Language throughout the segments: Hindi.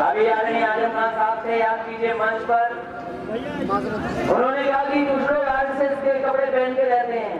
अभी आदरणीय आजम खान साहब से याद कीजिए मंच पर, उन्होंने कहा कि कुछ लोग आरएसएस के कपड़े पहन के रहते हैं।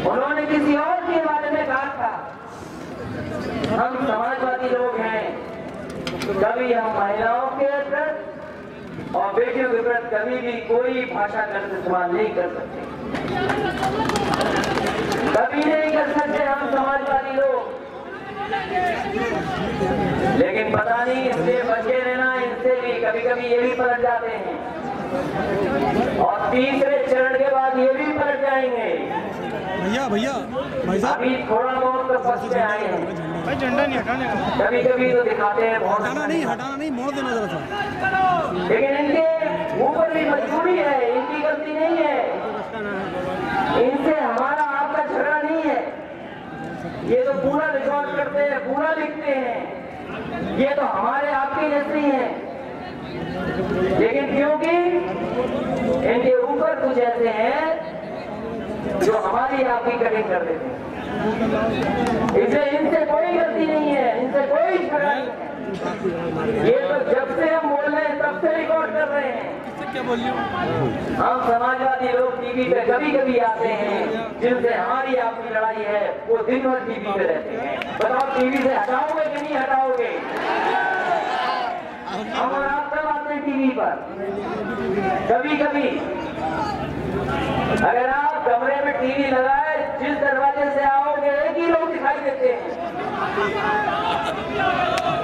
उन्होंने किसी और के बारे में कहा था, हम समाजवादी लोग हैं, कभी हम महिलाओं के प्रति और बेटियों के प्रति कभी भी कोई भाषा गलत इस्तेमाल नहीं कर सकते, कभी नहीं कर सकते हम समाजवादी लोग। लेकिन पता नहीं इससे बचे रहना, इनसे भी कभी कभी ये भी पलट जाते हैं और तीसरे चरण के बाद ये भी पलट जाएंगे। भैया भाई साहब, अभी थोड़ा बहुत तो फर्स्ट में आए हैं, भाई झंडा नहीं हटाने का, कभी कभी तो दिखाते हैं बहुत, हटाना नहीं मोड़ देना जरा सा। लेकिन इनके ऊपर भी मजबूरी है, इनकी गलती नहीं है, इनसे हमारा आपका झगड़ा नहीं है। ये तो पूरा रिकॉर्ड करते हैं, पूरा लिखते हैं, ये तो हमारे आपकी नजरी है, लेकिन क्योंकि इनके ऊपर कुछ ऐसे हैं जो हमारी आपकी कटिंग कर देते हैं, इसलिए इनसे कोई गलती नहीं है, इनसे कोई झगड़ा नहीं है। ये तो जब से हम बोल रहे हैं तब से रिकॉर्ड कर रहे हैं। क्या बोल रही हूँ? हम समाजवादी लोग टीवी पे कभी कभी आते हैं, जिनसे हमारी आपकी लड़ाई है, वो दिन भर टीवी पे रहते हैं। बताओ टीवी से हटाओगे कि नहीं हटाओगे? हम और आप कब आते हैं टीवी पर? कभी कभी अगर आप कमरे में टीवी लगाए, जिस दरवाजे से आओगे एक ही लोग दिखाई देते हैं।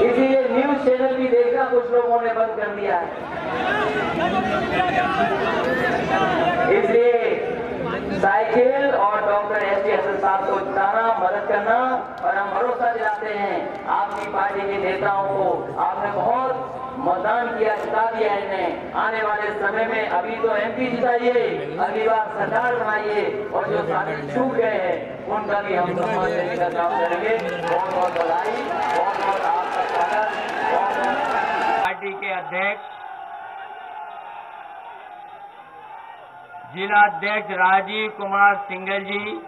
इसीलिए न्यूज चैनल भी देखना कुछ लोगों ने बंद कर दिया है। इसलिए साइकिल और डॉक्टर एसटी हसन साहब को जिताना, मदद करना, और हम भरोसा दिलाते हैं आपकी पार्टी के नेताओं को। आपने बहुत मतदान किया, जिता दिया इन्हें। आने वाले समय में अभी तो एमपी जिताइए, अगली बार सरकार बनाइए, और जो सारे छूट गए हैं उनका भी हम सम्मान देने का काम करेंगे। बहुत बहुत बधाई, बहुत बहुत आपका स्वागत। पार्टी के अध्यक्ष जिला अध्यक्ष राजीव कुमार सिंघल जी,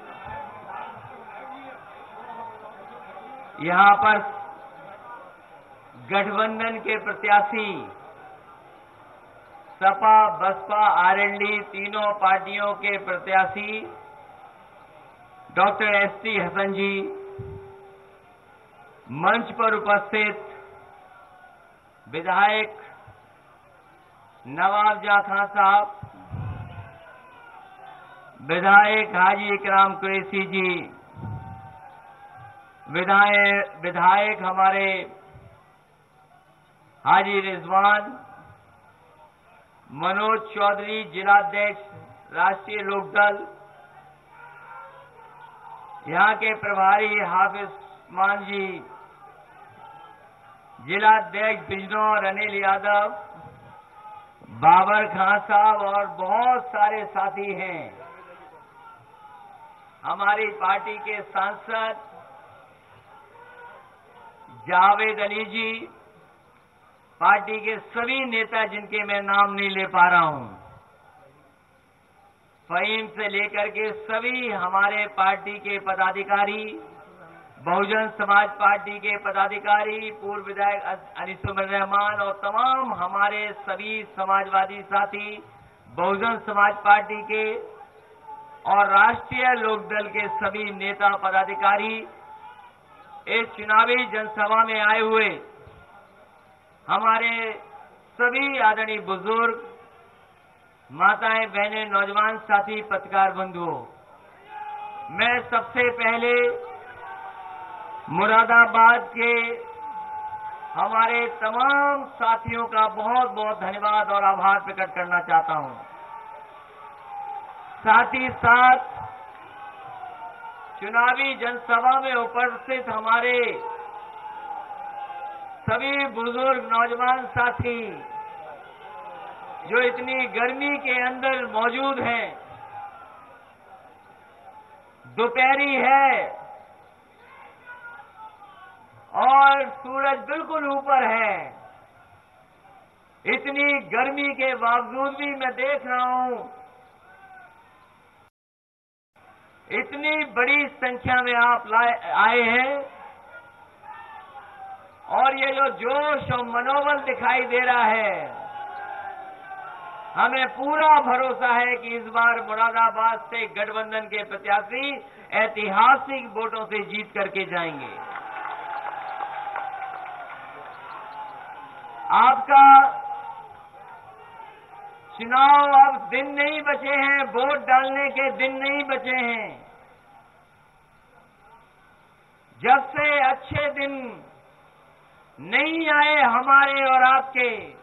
यहां पर गठबंधन के प्रत्याशी सपा, बसपा, आरएलडी तीनों पार्टियों के प्रत्याशी डॉक्टर एसटी हसन जी, मंच पर उपस्थित विधायक नवाब जहाँ खान साहब, विधायक हाजी इकराम कुरैशी जी, विधायक हमारे हाजी रिजवान, मनोज चौधरी जिलाध्यक्ष राष्ट्रीय लोकदल, यहां के प्रभारी हाफिज मान जी, जिलाध्यक्ष बिजनौर अनिल यादव, बाबर खान साहब, और बहुत सारे साथी हैं। हमारी पार्टी के सांसद जावेद अली जी, पार्टी के सभी नेता जिनके मैं नाम नहीं ले पा रहा हूं, फहीम से लेकर के सभी हमारे पार्टी के पदाधिकारी, बहुजन समाज पार्टी के पदाधिकारी, पूर्व विधायक अनिसुर रहमान, और तमाम हमारे सभी समाजवादी साथी, बहुजन समाज पार्टी के और राष्ट्रीय लोकदल के सभी नेता पदाधिकारी इस चुनावी जनसभा में आए हुए हमारे सभी आदरणीय बुजुर्ग, माताएं, बहनें, नौजवान साथी, पत्रकार बंधुओं, मैं सबसे पहले मुरादाबाद के हमारे तमाम साथियों का बहुत बहुत धन्यवाद और आभार प्रकट करना चाहता हूं। साथ ही साथ चुनावी जनसभा में उपस्थित हमारे सभी बुजुर्ग नौजवान साथी जो इतनी गर्मी के अंदर मौजूद हैं, दोपहरी है और सूरज बिल्कुल ऊपर है, इतनी गर्मी के बावजूद भी मैं देख रहा हूं इतनी बड़ी संख्या में आप आए हैं। और ये जो जोश और मनोबल दिखाई दे रहा है, हमें पूरा भरोसा है कि इस बार मुरादाबाद से गठबंधन के प्रत्याशी ऐतिहासिक वोटों से जीत करके जाएंगे। आपका चुनाव अब दिन नहीं बचे हैं, वोट डालने के दिन नहीं बचे हैं। जब से अच्छे दिन नहीं आए हमारे और आपके,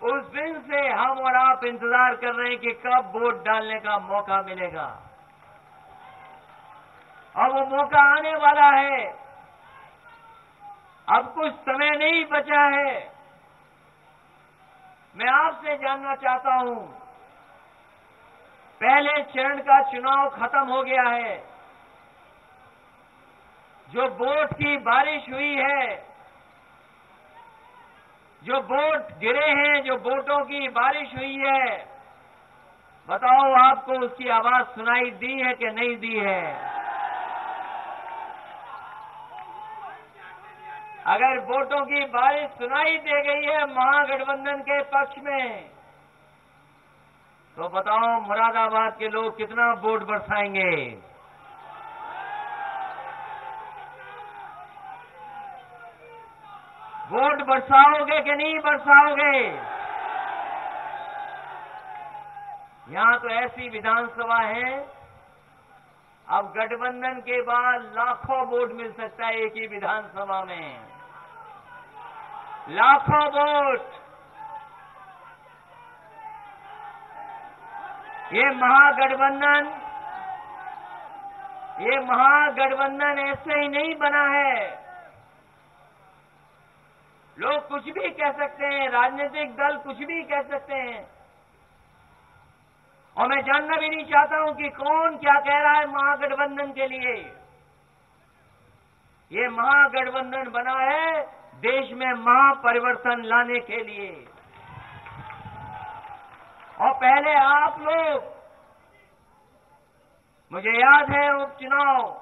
उस दिन से हम और आप इंतजार कर रहे हैं कि कब वोट डालने का मौका मिलेगा। अब वो मौका आने वाला है। अब कुछ समय नहीं बचा है। मैं आपसे जानना चाहता हूं, पहले चरण का चुनाव खत्म हो गया है। जो वोट की बारिश हुई है, जो वोट गिरे हैं, जो वोटों की बारिश हुई है, बताओ आपको उसकी आवाज सुनाई दी है कि नहीं दी है? अगर वोटों की बारिश सुनाई दे गई है महागठबंधन के पक्ष में, तो बताओ मुरादाबाद के लोग कितना वोट बरसाएंगे? वोट बरसाओगे कि नहीं बरसाओगे? यहां तो ऐसी विधानसभा है, अब गठबंधन के बाद लाखों वोट मिल सकता है एक ही विधानसभा में। लाखों वोट। ये महागठबंधन ऐसे ही नहीं बना है। लोग कुछ भी कह सकते हैं, राजनीतिक दल कुछ भी कह सकते हैं, और मैं जानना भी नहीं चाहता हूं कि कौन क्या कह रहा है महागठबंधन के लिए। ये महागठबंधन बना है देश में महापरिवर्तन लाने के लिए। और पहले आप लोग, मुझे याद है उपचुनाव,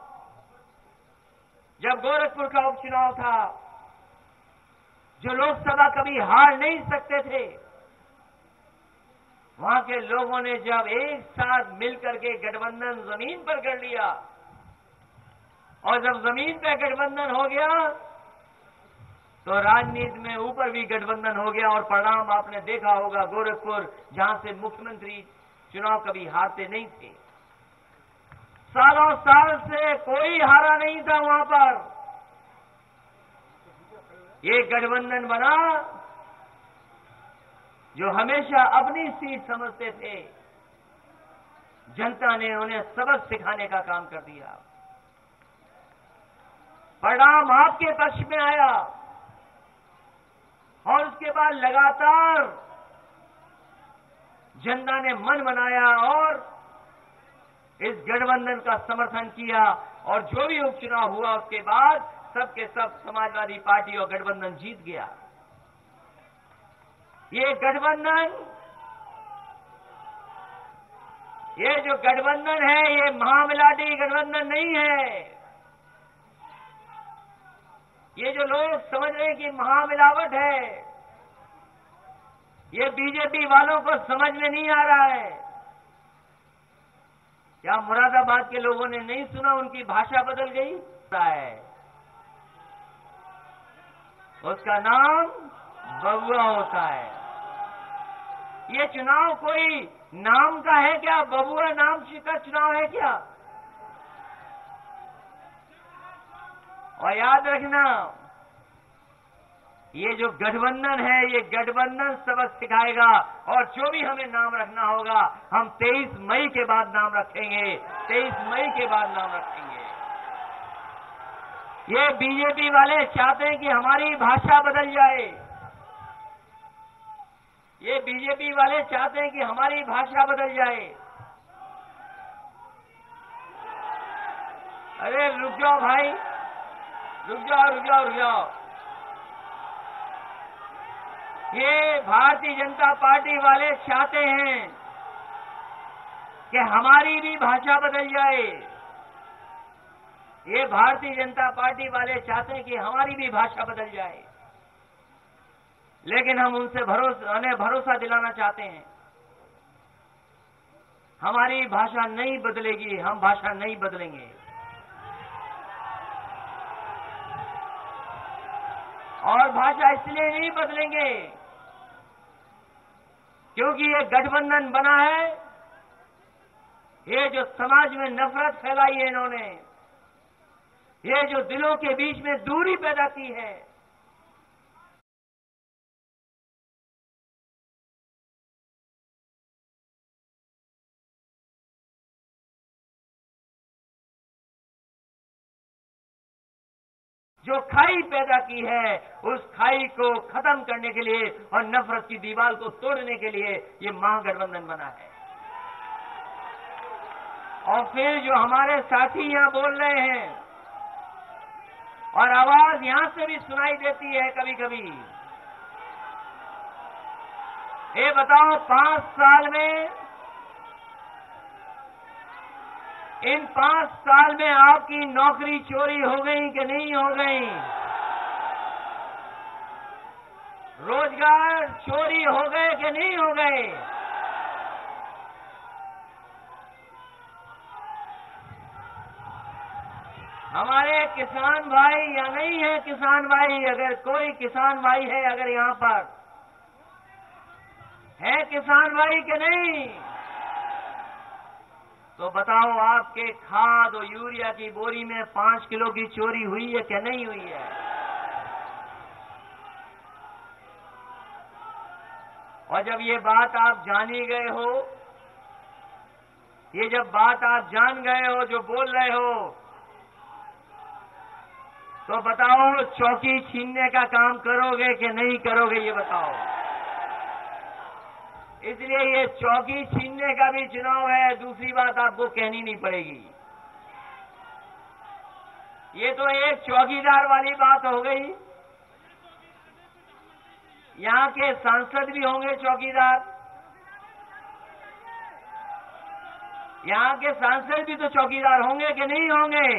जब गोरखपुर का उपचुनाव था, जो लोकसभा कभी हार नहीं सकते थे, वहां के लोगों ने जब एक साथ मिलकर के गठबंधन जमीन पर कर लिया, और जब जमीन पर गठबंधन हो गया तो राजनीति में ऊपर भी गठबंधन हो गया। और परिणाम आपने देखा होगा, गोरखपुर जहां से मुख्यमंत्री चुनाव कभी हारते नहीं थे, सालों साल से कोई हारा नहीं था वहां पर। ये गठबंधन बना जो हमेशा अपनी सीट समझते थे, जनता ने उन्हें सबक सिखाने का काम कर दिया। परिणाम आपके पक्ष में आया, और उसके बाद लगातार जनता ने मन बनाया और इस गठबंधन का समर्थन किया, और जो भी उपचुनाव हुआ उसके बाद सबके सब समाजवादी पार्टी और गठबंधन जीत गया। ये गठबंधन, ये जो गठबंधन है, ये महामिलाटी गठबंधन नहीं है। ये जो लोग समझ रहे हैं कि महामिलावट है, ये बीजेपी वालों को समझ में नहीं आ रहा है। क्या मुरादाबाद के लोगों ने नहीं सुना? उनकी भाषा बदल गई है। उसका नाम बबुआ होता है। ये चुनाव कोई नाम का है क्या? बबुआ नाम का चुनाव है क्या? और याद रखना, ये जो गठबंधन है, ये गठबंधन सबक सिखाएगा, और जो भी हमें नाम रखना होगा हम 23 मई के बाद नाम रखेंगे। 23 मई के बाद नाम रखेंगे। ये बीजेपी वाले चाहते हैं कि हमारी भाषा बदल जाए। ये बीजेपी वाले चाहते हैं कि हमारी भाषा बदल जाए। अरे रुक जाओ भाई, रुक जाओ। ये भारतीय जनता पार्टी वाले चाहते हैं कि हमारी भी भाषा बदल जाए। ये भारतीय जनता पार्टी वाले चाहते हैं कि हमारी भी भाषा बदल जाए, लेकिन हम उनसे भरोसा दिलाना चाहते हैं हमारी भाषा नहीं बदलेगी, हम भाषा नहीं बदलेंगे। और भाषा इसलिए नहीं बदलेंगे क्योंकि ये गठबंधन बना है, ये जो समाज में नफरत फैलाई है इन्होंने, ये जो दिलों के बीच में दूरी पैदा की है, जो खाई पैदा की है, उस खाई को खत्म करने के लिए और नफरत की दीवार को तोड़ने के लिए ये महागठबंधन बना है। और फिर जो हमारे साथी यहां बोल रहे हैं और आवाज यहां से भी सुनाई देती है कभी कभी, ये बताओ 5 साल में, इन 5 साल में आपकी नौकरी चोरी हो गई कि नहीं हो गई? रोजगार चोरी हो गए कि नहीं हो गए? हमारे किसान भाई या नहीं है किसान भाई? अगर कोई किसान भाई है, अगर यहां पर है किसान भाई कि नहीं, तो बताओ आपके खाद और यूरिया की बोरी में 5 किलो की चोरी हुई है कि नहीं हुई है? और जब ये बात आप जान ही गए हो, ये जब बात आप जान गए हो जो बोल रहे हो, तो बताओ चौकी छीनने का काम करोगे कि नहीं करोगे, ये बताओ। इसलिए ये चौकी छीनने का भी चुनाव है, दूसरी बात आपको कहनी नहीं पड़ेगी। ये तो एक चौकीदार वाली बात हो गई। यहां के सांसद भी होंगे चौकीदार, यहां के सांसद भी तो चौकीदार होंगे कि नहीं होंगे?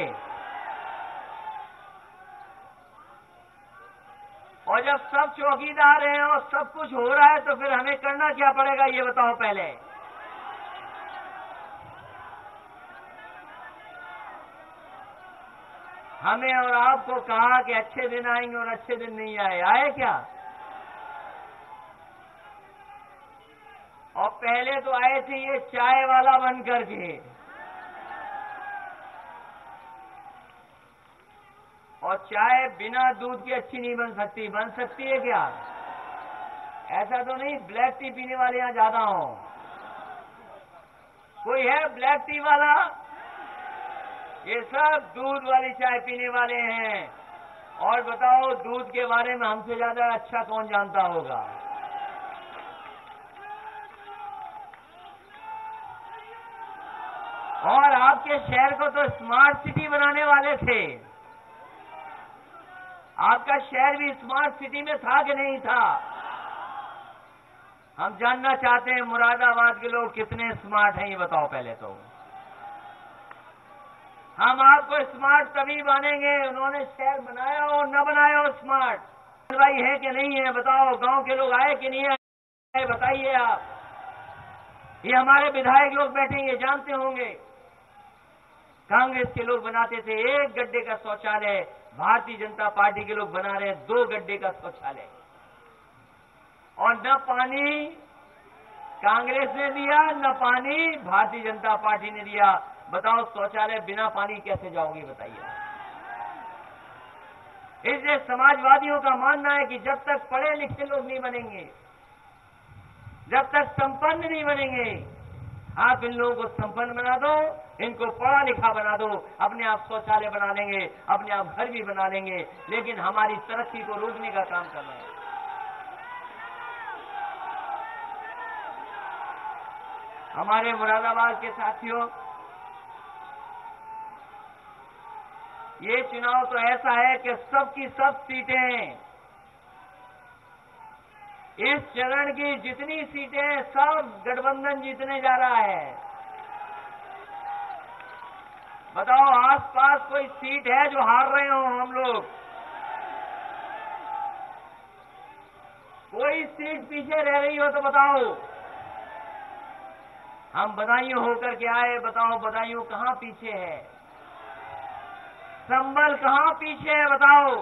और जब सब चौकीदार हैं और सब कुछ हो रहा है, तो फिर हमें करना क्या पड़ेगा, ये बताओ पहले। हमें और आपको कहा कि अच्छे दिन आएंगे और अच्छे दिन नहीं आए। आए क्या? और पहले तो आए थे ये चाय वाला बन करके, और चाय बिना दूध की अच्छी नहीं बन सकती। बन सकती है क्या? ऐसा तो नहीं ब्लैक टी पीने वाले यहां ज्यादा हो। कोई है ब्लैक टी वाला? ये सब दूध वाली चाय पीने वाले हैं। और बताओ दूध के बारे में हमसे ज्यादा अच्छा कौन जानता होगा? और आपके शहर को तो स्मार्ट सिटी बनाने वाले थे। आपका शहर भी स्मार्ट सिटी में था कि नहीं था? हम जानना चाहते हैं मुरादाबाद के लोग कितने स्मार्ट हैं, ये बताओ पहले तो। हम आपको स्मार्ट तभी बनेंगे, उन्होंने शहर बनाया हो न बनाया हो स्मार्ट। भाई है कि नहीं है बताओ? गांव के लोग आए कि नहीं आए बताइए आप। ये हमारे विधायक लोग बैठे, ये जानते होंगे। कांग्रेस के लोग बनाते थे 1 गड्ढे का शौचालय, भारतीय जनता पार्टी के लोग बना रहे हैं 2 गड्ढे का शौचालय। और न पानी कांग्रेस ने दिया, न पानी भारतीय जनता पार्टी ने दिया। बताओ शौचालय बिना पानी कैसे जाओगे बताइए। इसलिए समाजवादियों का मानना है कि जब तक पढ़े लिखे लोग नहीं बनेंगे, जब तक संपन्न नहीं बनेंगे, आप इन लोगों को संपन्न बना दो, इनको पढ़ा लिखा बना दो, अपने आप शौचालय बना लेंगे, अपने आप घर भी बना लेंगे, लेकिन हमारी तरक्की को रोकने का काम कर रहे हैं। हमारे मुरादाबाद के साथियों, ये चुनाव तो ऐसा है कि सबकी सब सीटें, इस चरण की जितनी सीटें सब गठबंधन जीतने जा रहा है। बताओ आसपास कोई सीट है जो हार रहे हो हम लोग? कोई सीट पीछे रह रही हो तो बताओ। हम बदायूं होकर के आए, बताओ बदायूं कहां पीछे है? संभल कहां पीछे है बताओ?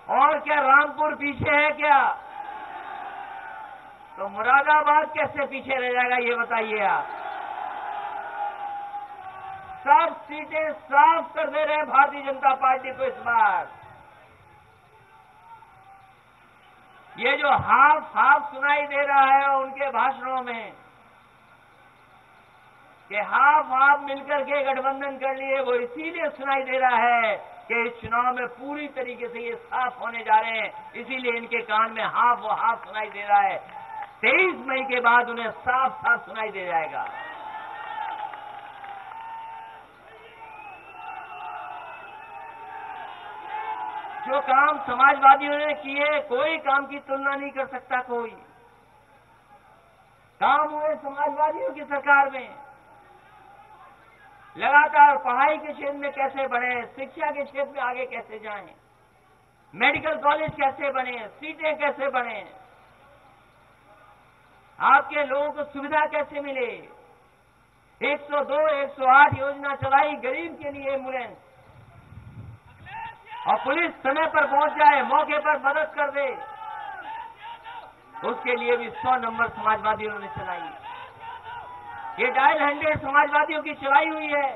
और क्या रामपुर पीछे है क्या? तो मुरादाबाद कैसे पीछे रह जाएगा ये बताइए आप। सब सीटें साफ कर दे रहे हैं भारतीय जनता पार्टी को इस बार। ये जो हाफ हाफ सुनाई दे रहा है उनके भाषणों में कि हाफ हाफ मिलकर के गठबंधन कर लिए, वो इसीलिए सुनाई दे रहा है कि इस चुनाव में पूरी तरीके से ये साफ होने जा रहे हैं, इसीलिए इनके कान में हाफ वो हाफ सुनाई दे रहा है। 23 मई के बाद उन्हें साफ साफ सुनाई दे जाएगा। जो काम समाजवादियों ने किए, कोई काम की तुलना नहीं कर सकता। कोई काम हुए समाजवादियों की सरकार में। लगातार पढ़ाई के क्षेत्र में कैसे बढ़े, शिक्षा के क्षेत्र में आगे कैसे जाएं, मेडिकल कॉलेज कैसे बने, सीटें कैसे बने, आपके लोगों को सुविधा कैसे मिले। 102, 108 योजना चलाई गरीब के लिए एम्बुलेंस, और पुलिस समय पर पहुंच जाए, मौके पर मदद कर दे, उसके लिए भी 100 नंबर समाजवादियों ने चलाई। ये डायल 100 समाजवादियों की चलाई हुई है,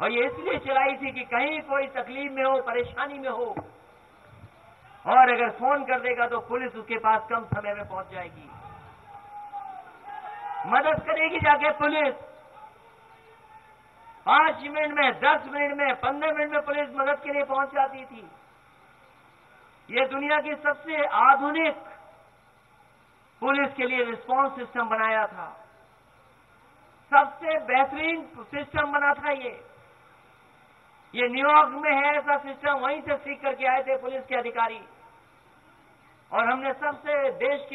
और ये इसलिए चलाई थी कि कहीं कोई तकलीफ में हो, परेशानी में हो, और अगर फोन कर देगा तो पुलिस उसके पास कम समय में पहुंच जाएगी, मदद करेगी जाके पुलिस। 5 मिनट में, 10 मिनट में, 15 मिनट में पुलिस मदद के लिए पहुंच जाती थी। ये दुनिया की सबसे आधुनिक पुलिस के लिए रिस्पांस सिस्टम बनाया था, सबसे बेहतरीन सिस्टम बना था ये न्यूयॉर्क में है ऐसा सिस्टम, वहीं से सीख करके आए थे पुलिस के अधिकारी, और हमने सबसे देश के